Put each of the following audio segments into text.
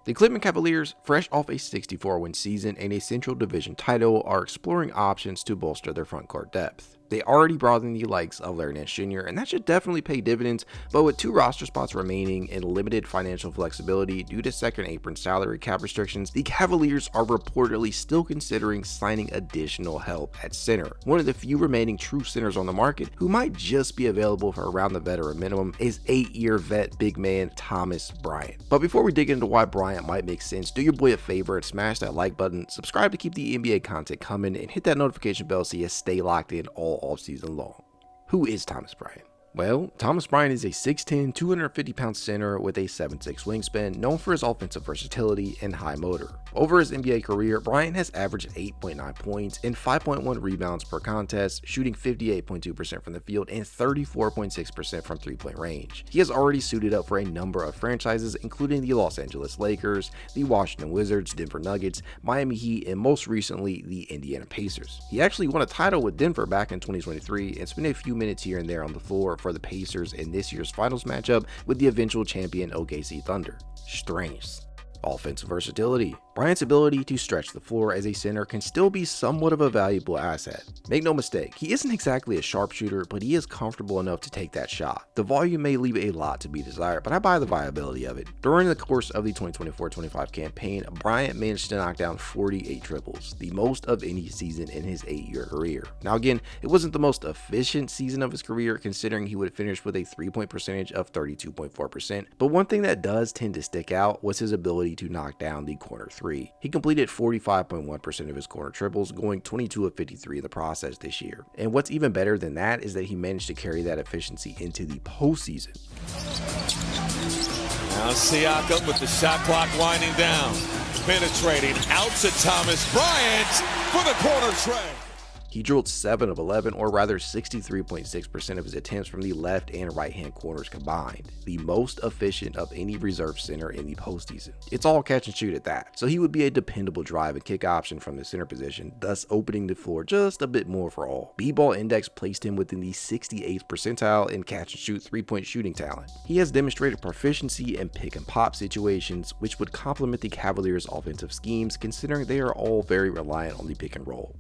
The Cleveland Cavaliers, fresh off a 64-win season and a Central Division title, are exploring options to bolster their front court depth. They already brought in the likes of Larry Nance Jr., and that should definitely pay dividends, but with 2 roster spots remaining and limited financial flexibility due to second apron salary cap restrictions, the Cavaliers are reportedly still considering signing additional help at center. One of the few remaining true centers on the market who might just be available for around the veteran minimum is 8-year vet big man Thomas Bryant. But before we dig into why Bryant might make sense, do your boy a favor and smash that like button, subscribe to keep the NBA content coming, and hit that notification bell so you stay locked in all season long. Who is Thomas Bryant? Well, Thomas Bryant is a 6'10", 250-pound center with a 7'6" wingspan, known for his offensive versatility and high motor. Over his NBA career, Bryant has averaged 8.9 points and 5.1 rebounds per contest, shooting 58.2% from the field and 34.6% from three-point range. He has already suited up for a number of franchises, including the Los Angeles Lakers, the Washington Wizards, Denver Nuggets, Miami Heat, and most recently, the Indiana Pacers. He actually won a title with Denver back in 2023 and spent a few minutes here and there on the floor for the Pacers in this year's finals matchup with the eventual champion OKC Thunder. Strange. Offensive versatility. Bryant's ability to stretch the floor as a center can still be somewhat of a valuable asset. Make no mistake, he isn't exactly a sharpshooter, but he is comfortable enough to take that shot. The volume may leave a lot to be desired, but I buy the viability of it. During the course of the 2024-25 campaign, Bryant managed to knock down 48 triples, the most of any season in his 8-year career. Now again, it wasn't the most efficient season of his career, considering he would finish with a 3-point percentage of 32.4%, but one thing that does tend to stick out was his ability to knock down the corner 3. He completed 45.1% of his corner triples, going 22 of 53 in the process this year. And what's even better than that is that he managed to carry that efficiency into the postseason. Now Siakam with the shot clock winding down, penetrating out to Thomas Bryant for the corner tray. He drilled 7 of 11, or rather 63.6% of his attempts from the left and right hand corners combined, the most efficient of any reserve center in the postseason. It's all catch and shoot at that, so he would be a dependable drive and kick option from the center position, thus opening the floor just a bit more for all. B-ball index placed him within the 68th percentile in catch and shoot 3-point shooting talent. He has demonstrated proficiency in pick and pop situations, which would complement the Cavaliers' offensive schemes, considering they are all very reliant on the pick and roll.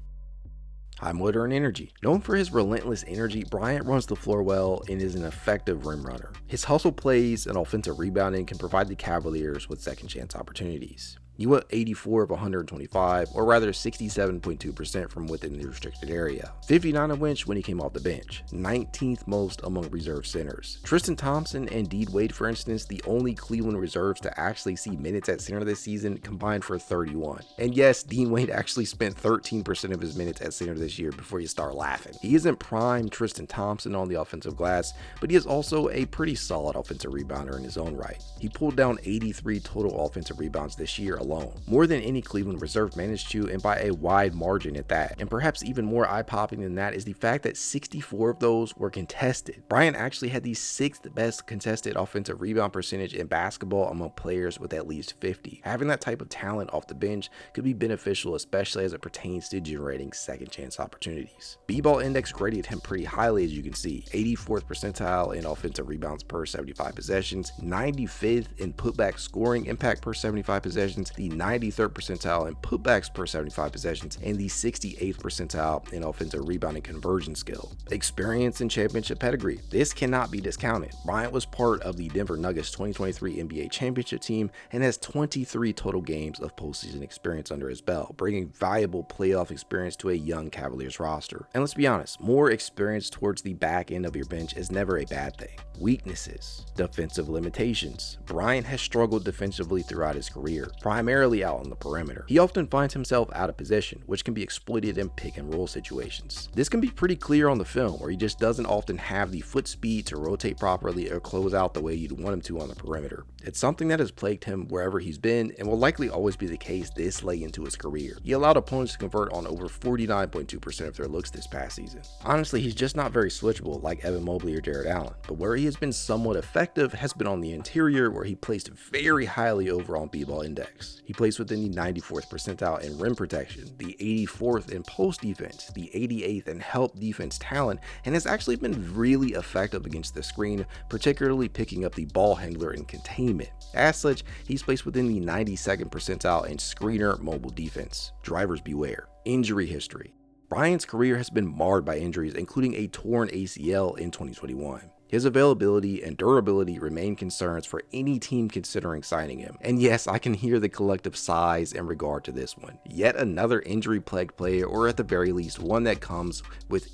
High motor and energy. Known for his relentless energy, Bryant runs the floor well and is an effective rim runner. His hustle plays and offensive rebounding can provide the Cavaliers with second chance opportunities. He went 84 of 125, or rather 67.2% from within the restricted area. 59 of which when he came off the bench, 19th most among reserve centers. Tristan Thompson and Dean Wade, for instance, the only Cleveland reserves to actually see minutes at center this season, combined for 31. And yes, Dean Wade actually spent 13% of his minutes at center this year before you start laughing. He isn't prime Tristan Thompson on the offensive glass, but he is also a pretty solid offensive rebounder in his own right. He pulled down 83 total offensive rebounds this year alone, more than any Cleveland reserve managed to, and by a wide margin at that. And perhaps even more eye-popping than that is the fact that 64 of those were contested. Bryant actually had the 6th best contested offensive rebound percentage in basketball among players with at least 50. Having that type of talent off the bench could be beneficial, especially as it pertains to generating second chance opportunities. B-ball index graded him pretty highly, as you can see, 84th percentile in offensive rebounds per 75 possessions, 95th in putback scoring impact per 75 possessions, the 93rd percentile in putbacks per 75 possessions, and the 68th percentile in offensive rebounding conversion skill. Experience and championship pedigree. This cannot be discounted. Bryant was part of the Denver Nuggets 2023 NBA championship team and has 23 total games of postseason experience under his belt, bringing valuable playoff experience to a young Cavaliers roster. And let's be honest, more experience towards the back end of your bench is never a bad thing. Weaknesses. Defensive limitations. Bryant has struggled defensively throughout his career, primarily out on the perimeter. He often finds himself out of position, which can be exploited in pick and roll situations. This can be pretty clear on the film, where he just doesn't often have the foot speed to rotate properly or close out the way you'd want him to on the perimeter. It's something that has plagued him wherever he's been and will likely always be the case this late into his career. He allowed opponents to convert on over 49.2% of their looks this past season. Honestly, he's just not very switchable like Evan Mobley or Jarrett Allen, but where he has been somewhat effective has been on the interior, where he placed very highly over on B-ball index. defense. He plays within the 94th percentile in rim protection, the 84th in post defense, the 88th in help defense talent, and has actually been really effective against the screen, particularly picking up the ball handler in containment. As such, he's placed within the 92nd percentile in screener mobile defense. Drivers beware. Injury history. Bryant's career has been marred by injuries, including a torn ACL in 2021. His availability and durability remain concerns for any team considering signing him. And yes, I can hear the collective sighs in regard to this one. Yet another injury-plagued player, or at the very least one that comes with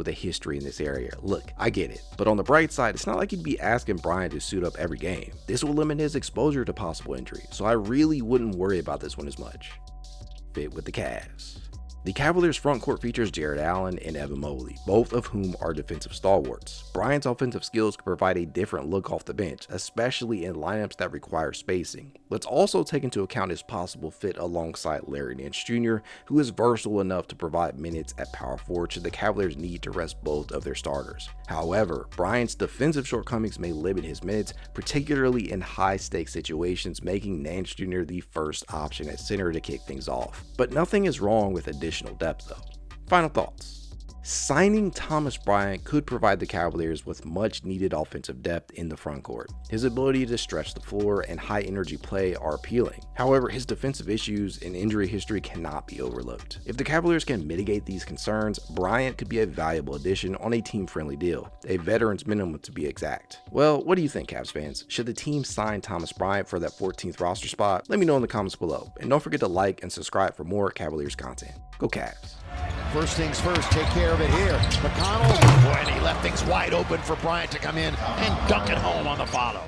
a history in this area. Look, I get it, but on the bright side, it's not like you'd be asking Bryant to suit up every game. This will limit his exposure to possible injury, so I really wouldn't worry about this one as much. Fit with the Cavs. The Cavaliers' front court features Jarrett and Emoni, both of whom are defensive stalwarts. Bryant's offensive skills could provide a different look off the bench, especially in lineups that require spacing. Let's also take into account his possible fit alongside Larry Nance Jr., who is versatile enough to provide minutes at power forward should the Cavaliers need to rest both of their starters. However, Bryant's defensive shortcomings may limit his minutes, particularly in high-stakes situations, making Nance Jr. the first option at center to kick things off. But nothing is wrong with additional depth though. Final thoughts. Signing Thomas Bryant could provide the Cavaliers with much needed offensive depth in the front court. His ability to stretch the floor and high energy play are appealing. However, his defensive issues and injury history cannot be overlooked. If the Cavaliers can mitigate these concerns, Bryant could be a valuable addition on a team-friendly deal, a veteran's minimum to be exact. Well, what do you think, Cavs fans? Should the team sign Thomas Bryant for that 14th roster spot? Let me know in the comments below, and don't forget to like and subscribe for more Cavaliers content. Go Cavs. First things first, take care of it here. McConnell, boy, and he left things wide open for Bryant to come in and dunk it home on the follow.